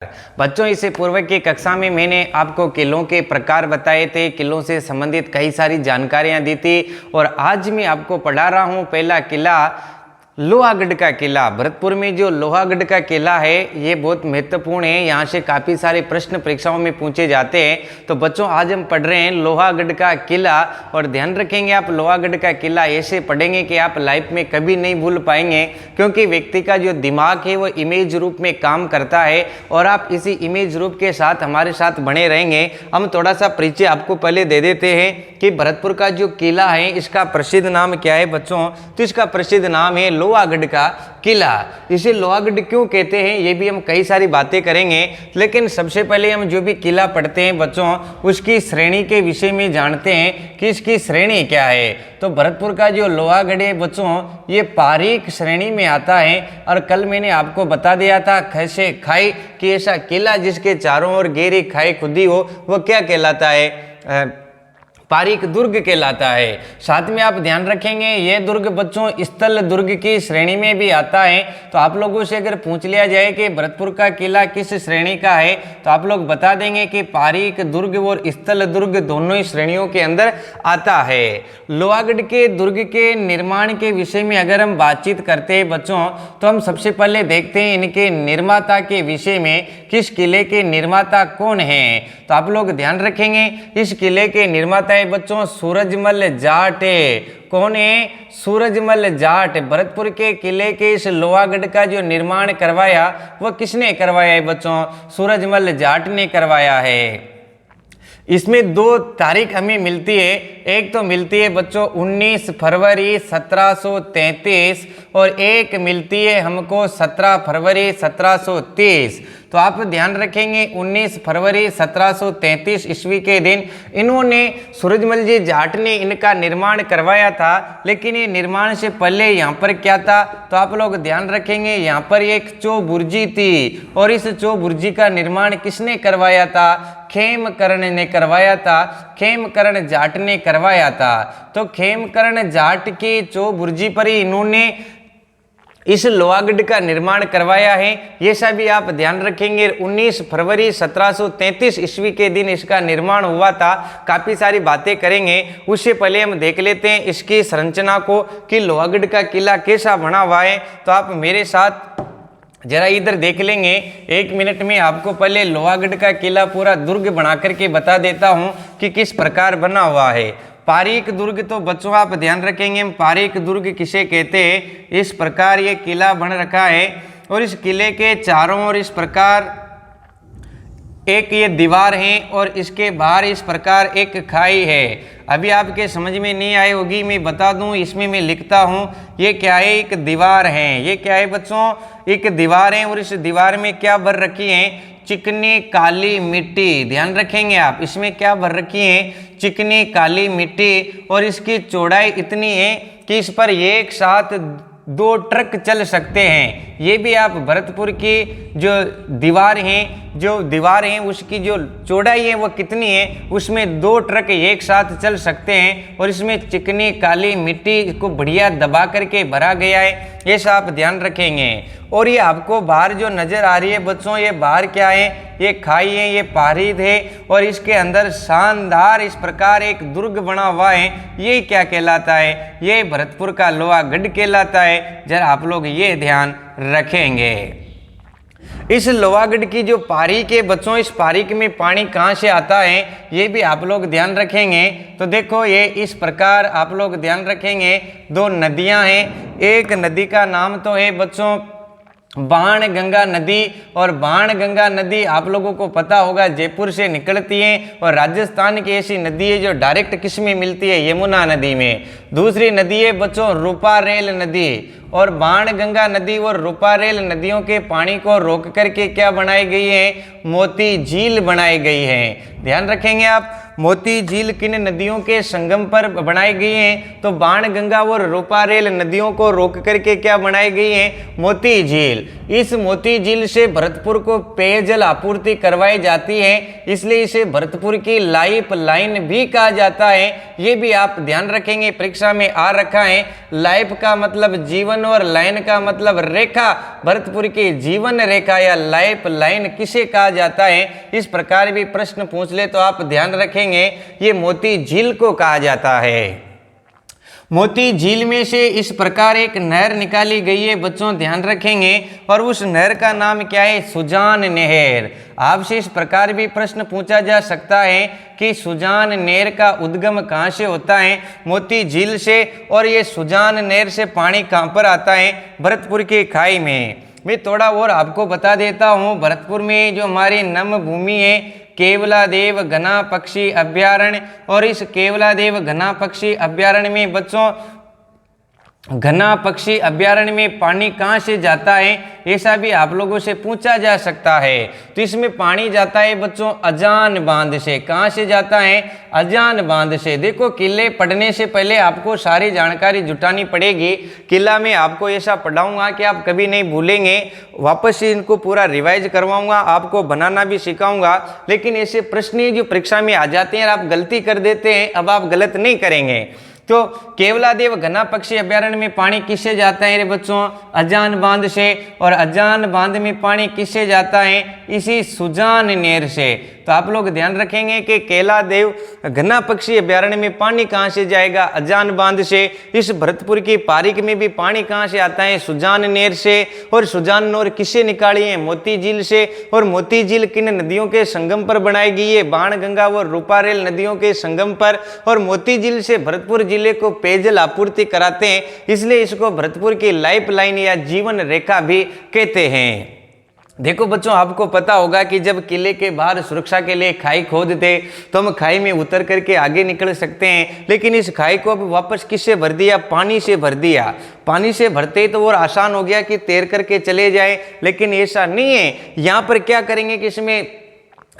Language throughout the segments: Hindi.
बच्चों, इससे पूर्व की कक्षा में मैंने आपको किलों के प्रकार बताए थे, किलों से संबंधित कई सारी जानकारियां दी थी और आज मैं आपको पढ़ा रहा हूं पहला किला लोहागढ़ का किला। भरतपुर में जो लोहागढ़ का किला है ये बहुत महत्वपूर्ण है, यहाँ से काफ़ी सारे प्रश्न परीक्षाओं में पूछे जाते हैं। तो बच्चों आज हम पढ़ रहे हैं लोहागढ़ का किला और ध्यान रखेंगे आप लोहागढ़ का किला ऐसे पढ़ेंगे कि आप लाइफ में कभी नहीं भूल पाएंगे, क्योंकि व्यक्ति का जो दिमाग है वो इमेज रूप में काम करता है और आप इसी इमेज रूप के साथ हमारे साथ बने रहेंगे। हम थोड़ा सा परिचय आपको पहले दे देते हैं कि भरतपुर का जो किला है इसका प्रसिद्ध नाम क्या है बच्चों। तो इसका प्रसिद्ध नाम है लोहागढ़ का किला। इसे लोहागढ़ क्यों कहते हैं ये भी हम कई सारी बातें करेंगे, लेकिन सबसे पहले हम जो भी किला पढ़ते हैं बच्चों उसकी श्रेणी के विषय में जानते हैं कि इसकी श्रेणी क्या है। तो भरतपुर का जो लोहागढ़ है बच्चों ये पारीक श्रेणी में आता है और कल मैंने आपको बता दिया था खैसे खाई कि ऐसा किला जिसके चारों ओर गहरी खाई खुदी हो वो क्या कहलाता है, पारीक दुर्ग कहलाता है। साथ में आप ध्यान रखेंगे ये दुर्ग बच्चों स्थल दुर्ग की श्रेणी में भी आता है। तो आप लोगों से अगर पूछ लिया जाए कि भरतपुर का किला किस श्रेणी का है तो आप लोग बता देंगे कि पारीक दुर्ग और स्थल दुर्ग दोनों ही श्रेणियों के अंदर आता है। लोहागढ़ के दुर्ग के निर्माण के विषय में अगर हम बातचीत करते हैं बच्चों तो हम सबसे पहले देखते हैं इनके निर्माता के विषय में, किस किले के निर्माता कौन हैं। तो आप लोग ध्यान रखेंगे इस किले के निर्माता बच्चों सूरजमल जाट है। कौन है? सूरजमल जाट। भरतपुर के किले के इस लोहागढ़ का जो निर्माण करवाया वह किसने करवाया है बच्चों? सूरजमल जाट ने करवाया है। इसमें दो तारीख हमें मिलती है, एक तो मिलती है बच्चों 19 फरवरी 1733 और एक मिलती है हमको 17 फरवरी 1730। तो आप ध्यान रखेंगे 19 फरवरी 1733 ईस्वी के दिन इन्होंने सूरजमल जी जाट ने इनका निर्माण करवाया था। लेकिन ये निर्माण से पहले यहाँ पर क्या था तो आप लोग ध्यान रखेंगे यहाँ पर एक चौबुर्जी थी और इस चौबुर्जी का निर्माण किसने करवाया था? खेमकरण ने करवाया था, खेमकरण जाट ने करवाया था। तो खेमकरण जाट की चौबुर्जी पर ही इन्होंने इस लोहागढ़ का निर्माण करवाया है। ये सब भी आप ध्यान रखेंगे 19 फरवरी 1733 ईस्वी के दिन इसका निर्माण हुआ था। काफ़ी सारी बातें करेंगे, उससे पहले हम देख लेते हैं इसकी संरचना को कि लोहागढ़ का किला कैसा बना हुआ है। तो आप मेरे साथ जरा इधर देख लेंगे, एक मिनट में आपको पहले लोहागढ़ का किला पूरा दुर्ग बना करके बता देता हूँ कि किस प्रकार बना हुआ है। पारीक दुर्ग तो बच्चों आप ध्यान रखेंगे पारीक दुर्ग किसे कहते हैं। इस प्रकार ये किला बन रखा है और इस किले के चारों ओर इस प्रकार एक ये दीवार है और इसके बाहर इस प्रकार एक खाई है। अभी आपके समझ में नहीं आई होगी, मैं बता दूं, इसमें मैं लिखता हूं ये क्या है, एक दीवार है। ये क्या है बच्चों? एक दीवार है और इस दीवार में क्या भर रखी है? चिकनी काली मिट्टी। ध्यान रखेंगे आप, इसमें क्या भर रखी है? चिकनी काली मिट्टी और इसकी चौड़ाई इतनी है कि इस पर एक साथ 2 ट्रक चल सकते हैं। ये भी आप भरतपुर की जो दीवार है उसकी जो चौड़ाई है वो कितनी है, उसमें 2 ट्रक एक साथ चल सकते हैं और इसमें चिकनी काली मिट्टी को बढ़िया दबा करके भरा गया है। ये सब आप ध्यान रखेंगे। और ये आपको बाहर जो नज़र आ रही है बच्चों ये बाहर क्या है? ये खाई है, ये पारीद है और इसके अंदर शानदार इस प्रकार एक दुर्ग बना हुआ है। ये क्या कहलाता है? ये भरतपुर का लोहागढ़ कहलाता है। जरा आप लोग ये ध्यान रखेंगे। इस लोहागढ़ की जो पारीक है बच्चों, इस पारीक में पानी कहाँ से आता है ये भी आप लोग ध्यान रखेंगे। तो देखो ये इस प्रकार आप लोग ध्यान रखेंगे 2 नदियाँ हैं। एक नदी का नाम तो है बच्चों बाण गंगा नदी और बाण गंगा नदी आप लोगों को पता होगा जयपुर से निकलती है और राजस्थान की ऐसी नदी है जो डायरेक्ट किस में मिलती है? यमुना नदी में। दूसरी नदी है बच्चों रूपारेल नदी और बाण गंगा नदी और रूपारेल नदियों के पानी को रोक करके क्या बनाई गई है? मोती झील बनाई गई है। ध्यान रखेंगे आप मोती झील किन नदियों के संगम पर बनाई गई हैं? तो बाणगंगा और रूपारेल नदियों को रोक करके क्या बनाई गई है? मोती झील। इस मोती झील से भरतपुर को पेयजल आपूर्ति करवाई जाती है, इसलिए इसे भरतपुर की लाइफ लाइन भी कहा जाता है। ये भी आप ध्यान रखेंगे, परीक्षा में आ रखा है। लाइफ का मतलब जीवन और लाइन का मतलब रेखा। भरतपुर की जीवन रेखा या लाइफ लाइन किसे कहा जाता है? इस प्रकार भी प्रश्न पूछ ले तो आप ध्यान रखेंगे, ये मोती झील को कहा जाता है। मोती झील में से इस प्रकार एक नहर निकाली गई है, बच्चों ध्यान रखेंगे, और उस नहर का नाम क्या है? सुजान नहर। आपसे इस प्रकार भी प्रश्न पूछा जा सकता है कि सुजान नहर का उद्गम कहाँ से होता है? मोती झील से। और ये सुजान नहर से पानी कहाँ पर आता है? भरतपुर की खाई में। मैं थोड़ा और आपको बता देता हूँ, भरतपुर में जो हमारी नम भूमि है केवलादेव घना पक्षी अभ्यारण्य, और इस केवलादेव घना पक्षी अभ्यारण्य में बच्चों घना पक्षी अभ्यारण्य में पानी कहाँ से जाता है? ऐसा भी आप लोगों से पूछा जा सकता है। तो इसमें पानी जाता है बच्चों अजान बांध से। कहाँ से जाता है? अजान बांध से। देखो, किले पढ़ने से पहले आपको सारी जानकारी जुटानी पड़ेगी। किला में आपको ऐसा पढ़ाऊंगा कि आप कभी नहीं भूलेंगे, वापस से इनको पूरा रिवाइज करवाऊंगा, आपको बनाना भी सिखाऊंगा। लेकिन ऐसे प्रश्न जो परीक्षा में आ जाते हैं और आप गलती कर देते हैं, अब आप गलत नहीं करेंगे। तो केवलादेव घना पक्षी अभ्यारण्य में पानी किससे जाता है रे बच्चों? अजान बांध से। और अजान बांध में पानी किससे जाता है? इसी सुजान नहर से। तो आप लोग ध्यान रखेंगे कि केवलादेव घना पक्षी अभ्यारण्य में पानी कहाँ से जाएगा? अजान बांध से। इस भरतपुर की पारिक में भी पानी कहाँ से आता है? सुजान नहर से। और सुजान नहर किससे निकाली है? मोती झील से। और मोती झील किन नदियों के संगम पर बनाई गई है? बाणगंगा और रूपारेल नदियों के संगम पर। और मोती झील से भरतपुर जिले को पेयजल आपूर्ति कराते हैं, इसलिए इसको भरतपुर की लाइफ लाइन या जीवन रेखा भी कहते हैं। देखो बच्चों, आपको पता होगा कि जब किले के बाहर सुरक्षा के लिए खाई खोदते तो हम खाई में उतर करके आगे निकल सकते हैं, लेकिन इस खाई को अब वापस किससे भर दिया? पानी से भर दिया। पानी से भरते तो और आसान हो गया कि तैर करके चले जाए, लेकिन ऐसा नहीं है। यहाँ पर क्या करेंगे कि इसमें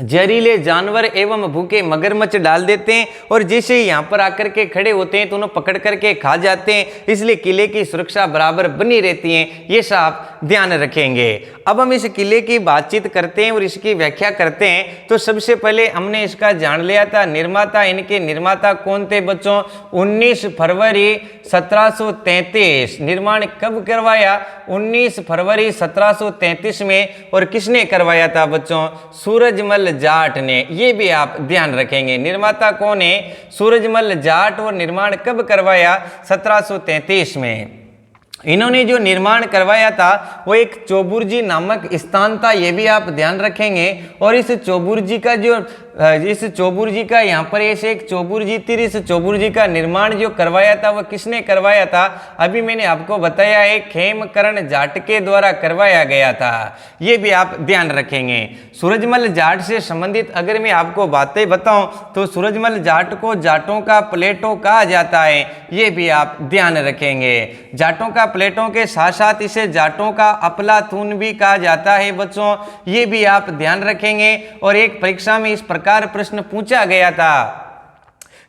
जहरीले जानवर एवं भूखे मगरमच्छ डाल देते हैं, और जैसे ही यहाँ पर आकर के खड़े होते हैं तो उन्हें पकड़ करके खा जाते हैं, इसलिए किले की सुरक्षा बराबर बनी रहती है। ये सब आप ध्यान रखेंगे। अब हम इस किले की बातचीत करते हैं और इसकी व्याख्या करते हैं। तो सबसे पहले हमने इसका जान लिया था निर्माता। इनके निर्माता कौन थे बच्चों? 19 फरवरी 1733। निर्माण कब करवाया? 19 फरवरी 1733 में। और किसने करवाया था बच्चों? सूरजमल जाट ने। ये भी आप ध्यान रखेंगे। निर्माता कौन है? सूरजमल जाट। और निर्माण कब करवाया? 1733 में। इन्होंने जो निर्माण करवाया था वो एक चौबुर्जी नामक स्थान था, ये भी आप ध्यान रखेंगे। और इस चौबुर्जी का यहाँ पर ऐसे एक चौबुर्जी थी, इस चौबुर्जी का निर्माण जो करवाया था वो किसने करवाया था? अभी मैंने आपको बताया है, खेमकरण जाट के द्वारा करवाया गया था। ये भी आप ध्यान रखेंगे। सूरजमल जाट से संबंधित अगर मैं आपको बातें बताऊं तो सूरजमल जाट को जाटों का प्लेटो कहा जाता है, ये भी आप ध्यान रखेंगे। जाटों का प्लेटों के साथ साथ इसे जाटों का अफलातून भी कहा जाता है बच्चों, ये भी आप ध्यान रखेंगे। और एक परीक्षा में इस प्रकार प्रश्न पूछा गया था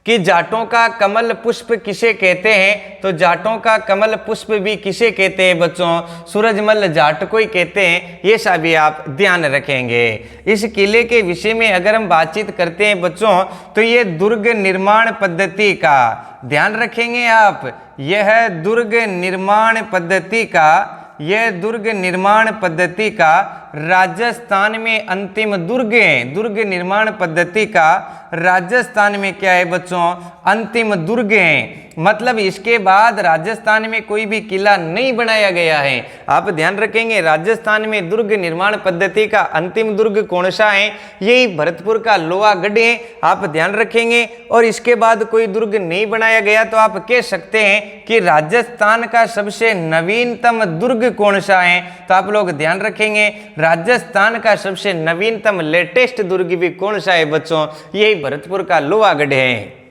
कि जाटों का कमल पुष्प किसे कहते हैं? तो जाटों का कमल पुष्प भी किसे कहते हैं बच्चों? सूरजमल जाट को ही कहते हैं। ये सभी आप ध्यान रखेंगे। इस किले के विषय में अगर हम बातचीत करते हैं बच्चों तो ये दुर्ग निर्माण पद्धति का ध्यान रखेंगे आप। यह दुर्ग निर्माण पद्धति का राजस्थान में अंतिम दुर्ग है। दुर्ग निर्माण पद्धति का राजस्थान में क्या है बच्चों? अंतिम दुर्ग है। मतलब इसके बाद राजस्थान में कोई भी किला नहीं बनाया गया है। आप ध्यान रखेंगे, राजस्थान में दुर्ग निर्माण पद्धति का अंतिम दुर्ग कौन सा है? यही भरतपुर का लोहागढ़ है। आप ध्यान रखेंगे। और इसके बाद कोई दुर्ग नहीं बनाया गया तो आप कह सकते हैं कि राजस्थान का सबसे नवीनतम दुर्ग कौन सा है? तो आप लोग ध्यान रखेंगे, राजस्थान का सबसे नवीनतम लेटेस्ट दुर्ग भी कौन सा है बच्चों? यही भरतपुर का लोहागढ़ है।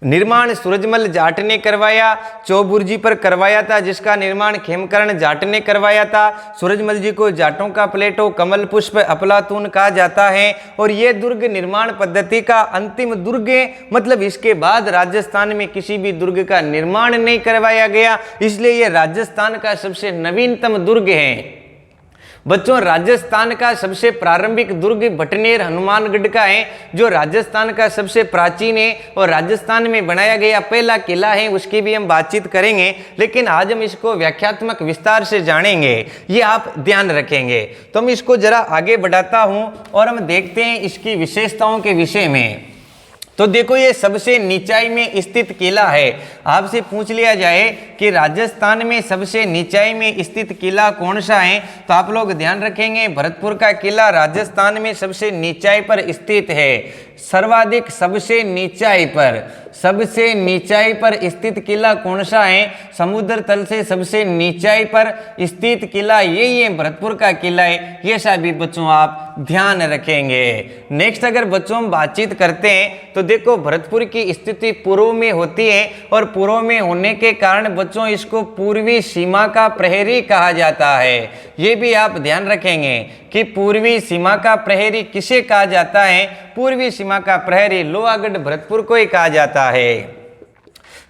निर्माण सूरजमल जाट ने करवाया, चौबुर्जी पर करवाया था, जिसका निर्माण खेमकरण जाट ने करवाया था। सूरजमल जी को जाटों का प्लेटो कमल पुष्प अफलातून कहा जाता है। और ये दुर्ग निर्माण पद्धति का अंतिम दुर्ग है, मतलब इसके बाद राजस्थान में किसी भी दुर्ग का निर्माण नहीं करवाया गया, इसलिए ये राजस्थान का सबसे नवीनतम दुर्ग है। बच्चों, राजस्थान का सबसे प्रारंभिक दुर्ग भटनेर हनुमानगढ़ का है, जो राजस्थान का सबसे प्राचीन है और राजस्थान में बनाया गया पहला किला है। उसकी भी हम बातचीत करेंगे, लेकिन आज हम इसको व्याख्यात्मक विस्तार से जानेंगे, ये आप ध्यान रखेंगे। तो मैं इसको जरा आगे बढ़ाता हूं और हम देखते हैं इसकी विशेषताओं के विषय में। तो देखो, ये सबसे नीचाई में स्थित किला है। आपसे पूछ लिया जाए कि राजस्थान में सबसे नीचाई में स्थित किला कौन सा है, तो आप लोग ध्यान रखेंगे भरतपुर का किला राजस्थान में सबसे नीचाई पर स्थित है। सर्वाधिक सबसे नीचाई पर स्थित किला कौन सा है? समुद्र तल से सबसे नीचाई पर स्थित किला यही है, भरतपुर का किला है। ये सभी बच्चों आप ध्यान रखेंगे। नेक्स्ट अगर बच्चों हम बातचीत करते हैं तो देखो, भरतपुर की स्थिति पूर्व में होती है और पूर्व में होने के कारण बच्चों इसको पूर्वी सीमा का प्रहरी कहा जाता है। ये भी आप ध्यान रखेंगे कि पूर्वी सीमा का प्रहरी किसे कहा जाता है? पूर्वी सीमा का प्रहरी लोहागढ़ भरतपुर को ही कहा जाता है।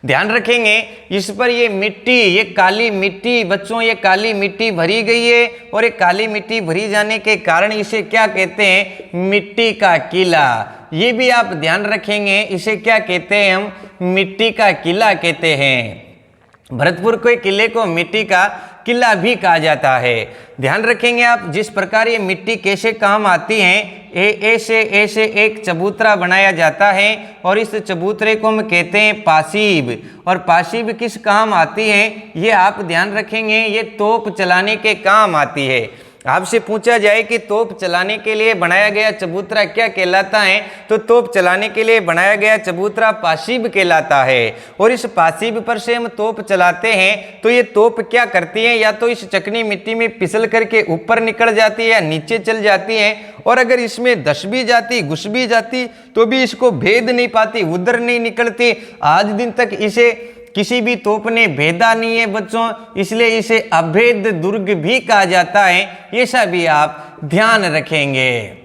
ध्यान रखेंगे इस पर ये मिट्टी, ये काली मिट्टी बच्चों, ये काली मिट्टी भरी गई है और ये काली मिट्टी भरी जाने के कारण इसे क्या कहते हैं? मिट्टी का किला। ये भी आप ध्यान रखेंगे, इसे क्या कहते हैं? हम मिट्टी का किला कहते हैं। भरतपुर के किले को मिट्टी का किला भी कहा जाता है। ध्यान रखेंगे आप, जिस प्रकार ये मिट्टी कैसे काम आती है, ऐसे एक चबूतरा बनाया जाता है और इस चबूतरे को हम कहते हैं पासीब। और पासीब किस काम आती है, ये आप ध्यान रखेंगे, ये तोप चलाने के काम आती है। आपसे पूछा जाए कि तोप चलाने के लिए बनाया गया चबूतरा क्या कहलाता है, तो तोप चलाने के लिए बनाया गया चबूतरा पासीब कहलाता है। और इस पासीब पर से हम तोप चलाते हैं तो ये तोप क्या करती है, या तो इस चकनी मिट्टी में फिसल करके ऊपर निकल जाती है या नीचे चल जाती है। और अगर इसमें धस भी जाती, घुस भी जाती, तो भी इसको भेद नहीं पाती, उधर नहीं निकलती। आज दिन तक इसे किसी भी तोप ने भेदा नहीं है बच्चों, इसलिए इसे अभेद दुर्ग भी कहा जाता है। ये सभी आप ध्यान रखेंगे।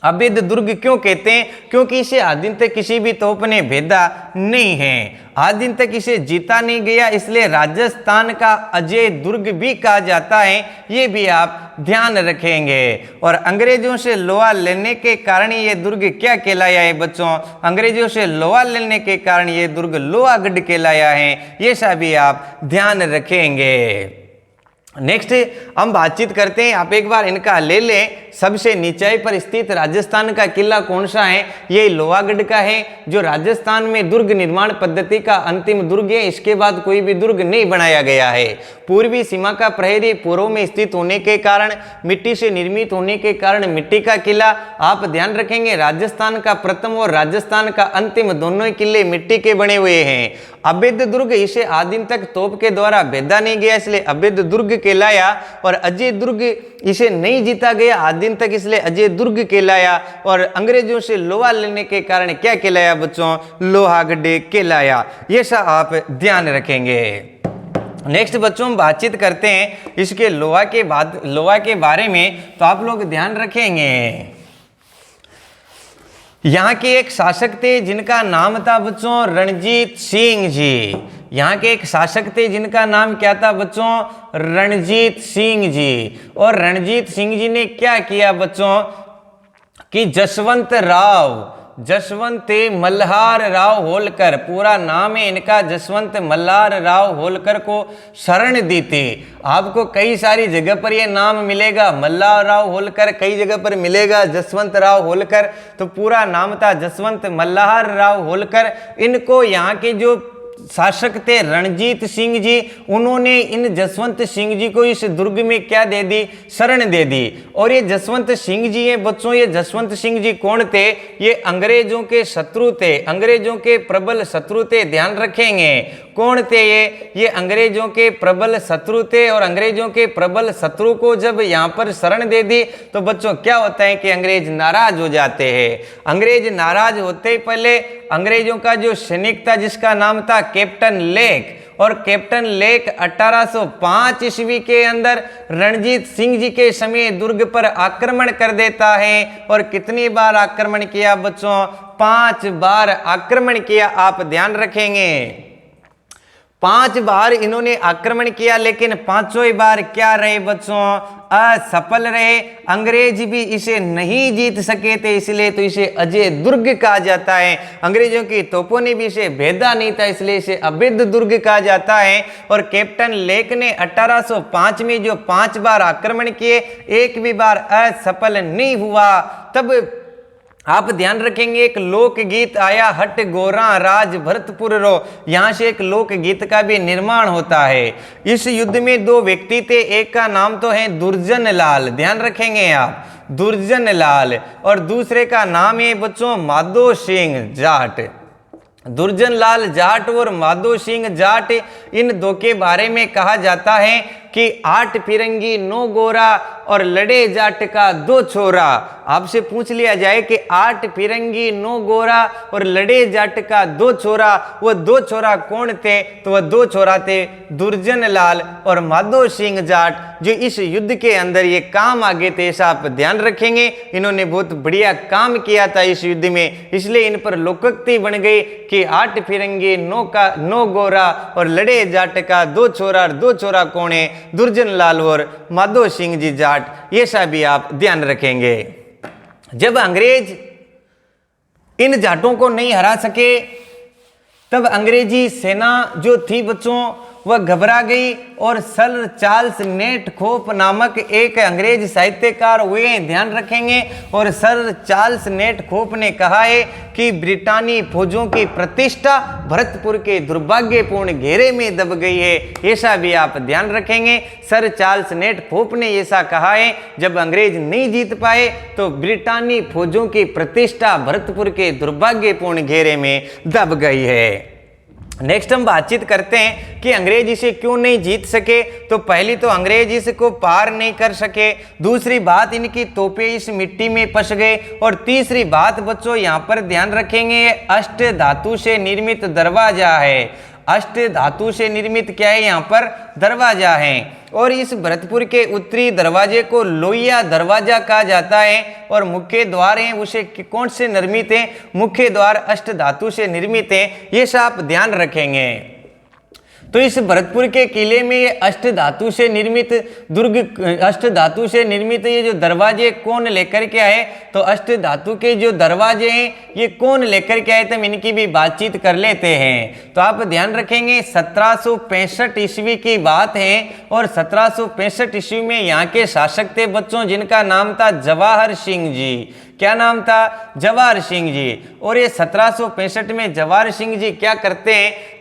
अभेद दुर्ग क्यों कहते हैं? क्योंकि इसे आज दिन तक किसी भी तोप ने भेदा नहीं है, आज दिन तक इसे जीता नहीं गया, इसलिए राजस्थान का अजय दुर्ग भी कहा जाता है। ये भी आप ध्यान रखेंगे। और अंग्रेजों से लोहा लेने के कारण ये दुर्ग क्या कहलाया है बच्चों? अंग्रेजों से लोहा लेने के कारण ये दुर्ग लोहागढ़ कहलाया है। ये सभी आप ध्यान रखेंगे। नेक्स्ट हम बातचीत करते हैं, आप एक बार इनका ले लें। सबसे नीचाई पर स्थित राजस्थान का किला कौन सा है? ये लोहागढ़ का है, जो राजस्थान में दुर्ग निर्माण पद्धति का अंतिम दुर्ग है। इसके बाद कोई भी दुर्ग नहीं बनाया गया है। पूर्वी सीमा का प्रहरी पूर्व में स्थित होने के कारण, मिट्टी से निर्मित होने के कारण मिट्टी का किला। आप ध्यान रखेंगे, राजस्थान का प्रथम और राजस्थान का अंतिम दोनों ही किले मिट्टी के बने हुए हैं। अभेद दुर्ग, इसे आज दिन तक तोप के द्वारा भेदा नहीं गया, इसलिए अभेद दुर्ग कहलाया। और अजय दुर्ग, इसे नहीं जीता गया आज दिन तक, इसलिए अजय दुर्ग कहलाया। और अंग्रेजों से लोहा लेने के कारण क्या कहलाया बच्चों? लोहागढ़ कहलाया। ये सब आप ध्यान रखेंगे। नेक्स्ट बच्चों हम बातचीत करते हैं इसके लोहा के बारे में, तो आप लोग ध्यान रखेंगे। यहाँ के एक शासक थे जिनका नाम था बच्चों रणजीत सिंह जी। यहाँ के एक शासक थे जिनका नाम क्या था बच्चों? रणजीत सिंह जी। और रणजीत सिंह जी ने क्या किया बच्चों कि जसवंत मल्हार राव होलकर, पूरा नाम है इनका जसवंत मल्हार राव होलकर, को शरण दी थी। आपको कई सारी जगह पर ये नाम मिलेगा, मल्हार राव होलकर, कई जगह पर मिलेगा जसवंत राव होलकर। तो पूरा नाम था जसवंत मल्हार राव होलकर। इनको यहाँ के जो शासक थे रणजीत सिंह जी, उन्होंने इन जसवंत सिंह जी को इस दुर्ग में क्या दे दी? शरण दे दी। और ये जसवंत सिंह जी हैं बच्चों, ये जसवंत सिंह जी कौन थे? ये अंग्रेजों के शत्रु थे, अंग्रेजों के प्रबल शत्रु थे। ध्यान रखेंगे, कौन थे ये अंग्रेजों के प्रबल शत्रु थे। और अंग्रेजों के प्रबल शत्रु को जब यहाँ पर शरण दे दी तो बच्चों क्या होता है कि अंग्रेज नाराज हो जाते हैं। अंग्रेज नाराज होते ही पहले अंग्रेजों का जो सैनिक था जिसका नाम था कैप्टन लेक, और कैप्टन लेक 1805 ईस्वी के अंदर रणजीत सिंह जी के समय दुर्ग पर आक्रमण कर देता है। और कितनी बार आक्रमण किया बच्चों? 5 बार आक्रमण किया। आप ध्यान रखेंगे 5 बार इन्होंने आक्रमण किया, लेकिन पांचों ही बार क्या रहे बच्चों? असफल रहे। अंग्रेज भी इसे नहीं जीत सके थे, इसलिए तो इसे अजय दुर्ग कहा जाता है। अंग्रेजों की तोपों ने भी इसे भेदा नहीं था, इसलिए इसे अभेद दुर्ग कहा जाता है। और कैप्टन लेक ने 1805 में जो 5 बार आक्रमण किए, एक भी बार असफल नहीं हुआ। तब आप ध्यान रखेंगे एक लोकगीत आया, हट गोरा राज भरतपुर रो। यहां से एक लोकगीत का भी निर्माण होता है। इस युद्ध में 2 व्यक्ति थे, एक का नाम तो है दुर्जन लाल, ध्यान रखेंगे आप, दुर्जन लाल, और दूसरे का नाम है बच्चों माधो सिंह जाट। दुर्जन लाल जाट और माधो सिंह जाट, इन 2 के बारे में कहा जाता है कि 8 फिरंगी 9 गोरा और लड़े जाट का 2 छोरा। आपसे पूछ लिया जाए कि 8 फिरंगी 9 गोरा और लड़े जाट का 2 छोरा, वो 2 छोरा कौन थे? तो वह 2 छोरा थे दुर्जन लाल और माधो सिंह जाट, जो इस युद्ध के अंदर ये काम आगे थे। ऐसा आप ध्यान रखेंगे, इन्होंने बहुत बढ़िया काम किया था इस युद्ध में, इसलिए इन पर लोकोक्ति बन गई कि 8 फिरंगी 9 गोरा और लड़े जाट का 2 छोरा। और 2 छोरा कौन है? दुर्जन लाल और माधो सिंह जी जाट। ये सब भी आप ध्यान रखेंगे। जब अंग्रेज इन जाटों को नहीं हरा सके, तब अंग्रेजी सेना जो थी बच्चों वह घबरा गई। और सर चार्ल्स नेटखोफ नामक एक अंग्रेज साहित्यकार हुए, ध्यान रखेंगे। और सर चार्ल्स नेटखोफ ने कहा है कि ब्रिटानी फौजों की प्रतिष्ठा भरतपुर के दुर्भाग्यपूर्ण घेरे में दब गई है। ऐसा भी आप ध्यान रखेंगे। सर चार्ल्स नेटखोफ ने ऐसा कहा है, जब अंग्रेज नहीं जीत पाए तो ब्रिटानी फौजों की प्रतिष्ठा भरतपुर के दुर्भाग्यपूर्ण घेरे में दब गई है। नेक्स्ट हम बातचीत करते हैं कि अंग्रेज इसे क्यों नहीं जीत सके। तो पहली तो अंग्रेज इसको पार नहीं कर सके, दूसरी बात इनकी तोपें इस मिट्टी में फंस गए, और तीसरी बात बच्चों यहाँ पर ध्यान रखेंगे, अष्ट धातु से निर्मित दरवाजा है। अष्ट धातु से निर्मित क्या है? यहाँ पर दरवाजा है। और इस भरतपुर के उत्तरी दरवाजे को लोहिया दरवाजा कहा जाता है। और मुख्य द्वार हैं उसे कौन से निर्मित हैं? मुख्य द्वार अष्ट धातु से निर्मित हैं। ये सब आप ध्यान रखेंगे। तो इस भरतपुर के किले में ये अष्ट धातु से निर्मित दुर्ग, अष्ट धातु से निर्मित ये जो दरवाजे कौन लेकर के आए? तो अष्ट धातु के जो दरवाजे हैं ये कौन लेकर के आए? तो हम इनकी भी बातचीत कर लेते हैं। तो आप ध्यान रखेंगे 1765 ईस्वी की बात है। और 1765 ईस्वी में यहाँ के शासक थे बच्चों जिनका नाम था जवाहर सिंह जी। क्या नाम था? जवाहर सिंह जी। और ये 1765 में जवाहर सिंह जी क्या करते हैं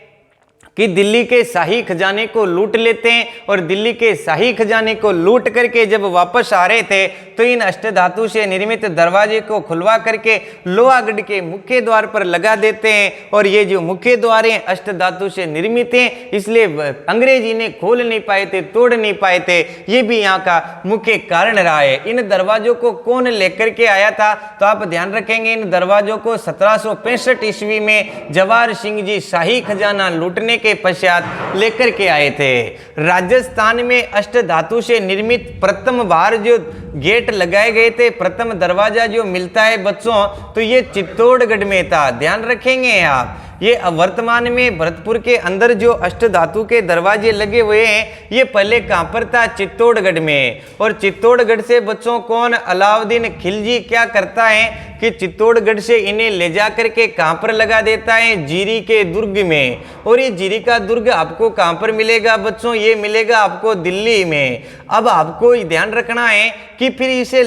कि दिल्ली के शाही खजाने को लूट लेते हैं। और दिल्ली के शाही खजाने को लूट करके जब वापस आ रहे थे तो इन अष्टधातु से निर्मित दरवाजे को खुलवा करके लोहागढ़ के मुख्य द्वार पर लगा देते हैं। और ये जो मुख्य द्वार हैं अष्टधातु से निर्मित हैं, इसलिए अंग्रेज इन्हें खोल नहीं पाए थे, तोड़ नहीं पाए थे। ये भी यहाँ का मुख्य कारण रहा है। इन दरवाजों को कौन लेकर के आया था? तो आप ध्यान रखेंगे इन दरवाजों को 1765 ईस्वी में जवाहर सिंह जी शाही खजाना लूटने के पश्चात लेकर के आए थे। राजस्थान में अष्ट धातु से निर्मित प्रथम बार जो गेट लगाए गए थे, प्रथम दरवाजा जो मिलता है बच्चों, तो ये चित्तौड़गढ़ में था। ध्यान रखेंगे आप। ये वर्तमान में भरतपुर के अंदर जो अष्ट धातु के दरवाजे लगे हुए हैं ये पहले कहां पर था? चित्तौड़गढ़ में। और चित्तौड़गढ़ से बच्चों कौन? अलाउद्दीन खिलजी क्या करता है कि चित्तौड़गढ़ से इन्हें ले जा करके कहां पर लगा देता है? जीरी के दुर्ग में। और ये जीरी का दुर्ग आपको कहां पर मिलेगा बच्चों? ये मिलेगा आपको दिल्ली में। अब आपको ध्यान रखना है कि फिर इसे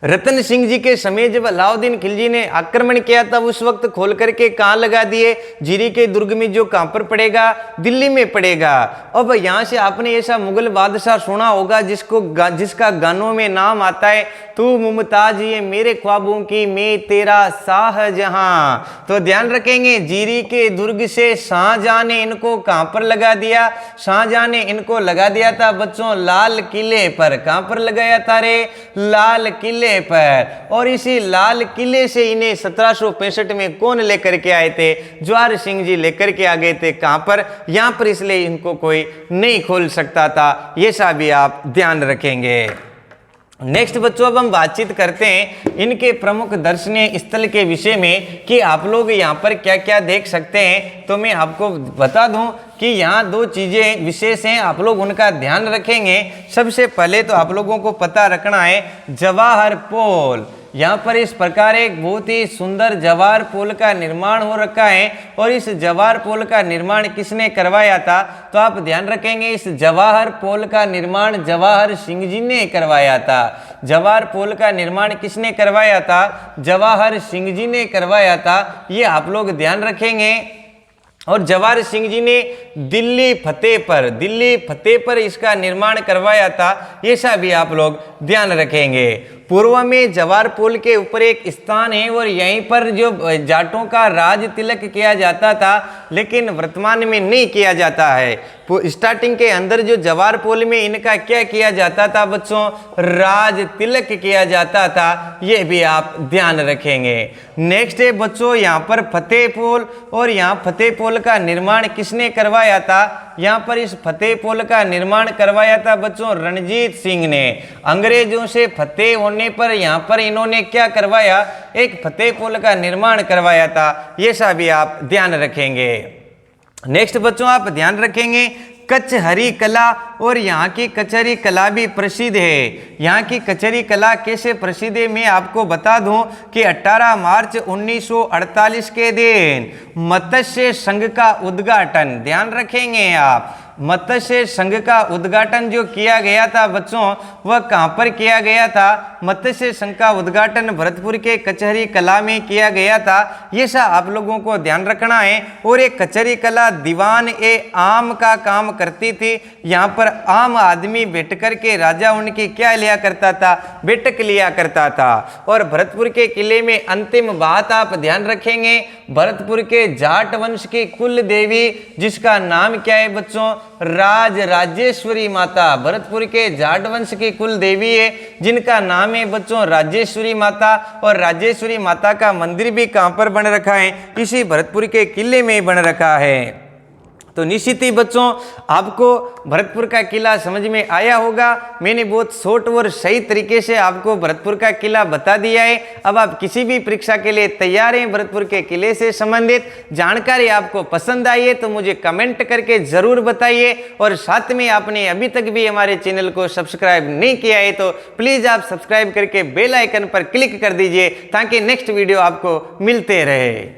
रतन सिंह जी के समय जब अलाउद्दीन खिलजी ने आक्रमण किया था उस वक्त खोल करके कहाँ लगा दिए, जीरी के दुर्ग में, जो कहाँ पर पड़ेगा, दिल्ली में पड़ेगा। अब यहाँ से आपने ऐसा मुगल बादशाह सुना होगा जिसका गानों में नाम आता है, तू मुमताज ये मेरे ख्वाबों की, मैं तेरा शाहजहां। तो ध्यान रखेंगे, जीरी के दुर्ग से शाहजहां ने इनको कहाँ पर लगा दिया, शाहजहां ने इनको लगा दिया था बच्चों लाल किले पर। कहाँ पर लगाया था रे, लाल किले पर। और इसी लाल किले से इन्हें 1765 में कौन लेकर के आए थे, ज्वार सिंह जी लेकर के आ गए थे। कहां पर, यहां पर, इसलिए इनको कोई नहीं खोल सकता था, ये सा भी आप ध्यान रखेंगे। नेक्स्ट बच्चों, अब हम बातचीत करते हैं इनके प्रमुख दर्शनीय स्थल के विषय में कि आप लोग यहाँ पर क्या क्या देख सकते हैं। तो मैं आपको बता दूं कि यहाँ दो चीजें विशेष हैं, आप लोग उनका ध्यान रखेंगे। सबसे पहले तो आप लोगों को पता रखना है जवाहर पोल। यहाँ पर इस प्रकार एक बहुत ही सुंदर जवाहर पोल का निर्माण हो रखा है। और इस जवाहर पोल का निर्माण किसने करवाया था, तो आप ध्यान रखेंगे इस जवाहर पोल का निर्माण जवाहर सिंह जी ने करवाया था। जवाहर पोल का निर्माण किसने करवाया था, जवाहर सिंह जी ने करवाया था, ये आप लोग ध्यान रखेंगे। और जवाहर सिंह जी ने दिल्ली फतेह पर इसका निर्माण करवाया था, ये सब भी आप लोग ध्यान रखेंगे। पूर्व में जवाहर पोल के ऊपर एक स्थान है और यहीं पर जो जाटों का राज तिलक किया जाता था, लेकिन वर्तमान में नहीं किया जाता है। स्टार्टिंग के अंदर जो जवाहर पोल में इनका क्या किया जाता था बच्चों, राज तिलक किया जाता था, ये भी आप ध्यान रखेंगे। नेक्स्ट है बच्चों यहाँ पर फतेह पोल। और यहाँ फतेह पोल का निर्माण किसने करवाया था, यहाँ पर इस फतेह पोल का निर्माण करवाया था बच्चों रणजीत सिंह ने। अंग्रेजों से फतेह होने पर यहाँ पर इन्होंने क्या करवाया, एक फतेह पोल का निर्माण करवाया था, ये सब भी आप ध्यान रखेंगे। नेक्स्ट बच्चों आप ध्यान रखेंगे कचहरी कला। और यहाँ की कचहरी कला भी प्रसिद्ध है। यहाँ की कचहरी कला कैसे प्रसिद्ध है मैं आपको बता दूं कि 18 मार्च 1948 के दिन मत्स्य संघ का उद्घाटन, ध्यान रखेंगे आप, मत्स्य संघ का उद्घाटन जो किया गया था बच्चों, वह कहाँ पर किया गया था, मत्स्य संघ का उद्घाटन भरतपुर के कचहरी कला में किया गया था, ये सब आप लोगों को ध्यान रखना है। और एक कचहरी कला दीवान ए आम का काम करती थी। यहाँ पर आम आदमी बैठ कर के राजा उनकी क्या लिया करता था, बैठक लिया करता था। और भरतपुर के किले में अंतिम बात आप ध्यान रखेंगे, भरतपुर के जाट वंश की कुल देवी जिसका नाम क्या है बच्चों, राजेश्वरी माता। भरतपुर के जाट वंश की कुल देवी है जिनका नाम है बच्चों राजेश्वरी माता। और राजेश्वरी माता का मंदिर भी कहां पर बन रखा है, इसी भरतपुर के किले में बन रखा है। तो निश्चित ही बच्चों आपको भरतपुर का किला समझ में आया होगा। मैंने बहुत शॉर्ट और सही तरीके से आपको भरतपुर का किला बता दिया है। अब आप किसी भी परीक्षा के लिए तैयार हैं, भरतपुर के किले से संबंधित जानकारी आपको पसंद आई है तो मुझे कमेंट करके जरूर बताइए। और साथ में आपने अभी तक भी हमारे चैनल को सब्सक्राइब नहीं किया है तो प्लीज आप सब्सक्राइब करके बेल आइकन पर क्लिक कर दीजिए ताकि नेक्स्ट वीडियो आपको मिलते रहे।